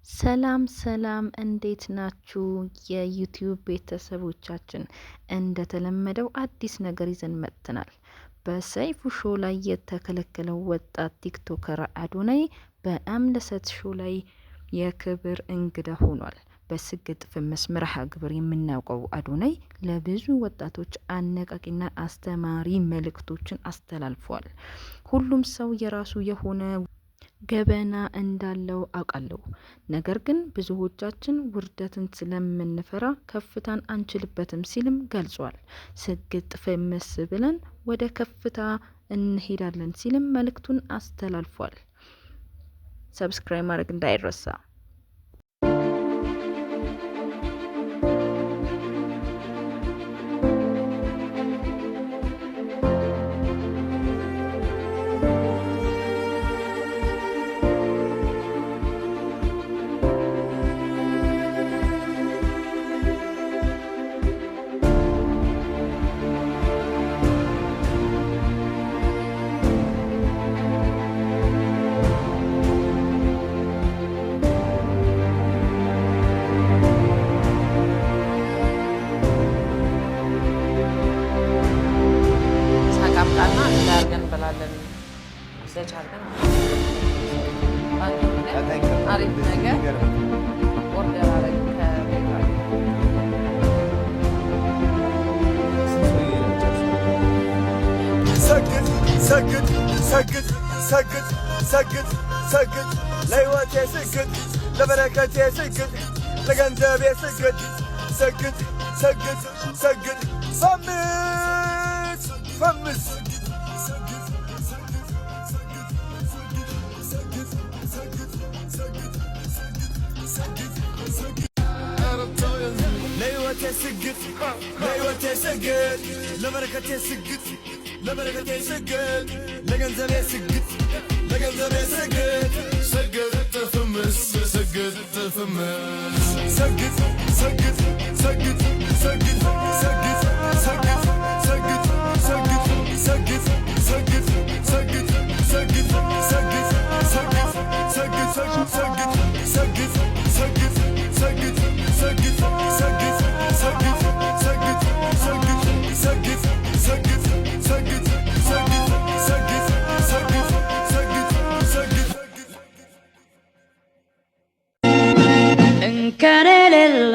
ሰላም ሰላም እንዴት ናችሁ የዩቲዩብ ቤተሰቦቻችን? እንደተለመደው አዲስ ነገር ይዘን መጥተናል። በሰይፉ ሾው ላይ የተከለከለው ወጣት ቲክቶከር አዶናይ በአምለሰት ሾው ላይ የክብር እንግዳ ሆኗል። በስግጥ ፍምስ መርሃ ግብር የምናውቀው አዶናይ ለብዙ ወጣቶች አነቃቂና አስተማሪ መልእክቶችን አስተላልፏል። ሁሉም ሰው የራሱ የሆነ ገበና እንዳለው አውቃለሁ። ነገር ግን ብዙዎቻችን ውርደትን ስለምንፈራ ከፍታን አንችልበትም ሲልም ገልጿል። ስግጥ ፍምስ ብለን ወደ ከፍታ እንሄዳለን ሲልም መልእክቱን አስተላልፏል። ሰብስክራይብ ማድረግ እንዳይረሳ። አሪፍ ነገር ኦርደር አረግ ሰግጥ ለሕይወቴ ስግጥ ለበረከቴ ስግጥ ለገንዘቤ ስግጥ ሰግጥ ፈምስ ለሕይወቴ ስግጥ ለበረከቴ ስግጥ ለገንዘቤ ስግጥ ሰግጥ ፍምስ Encaré el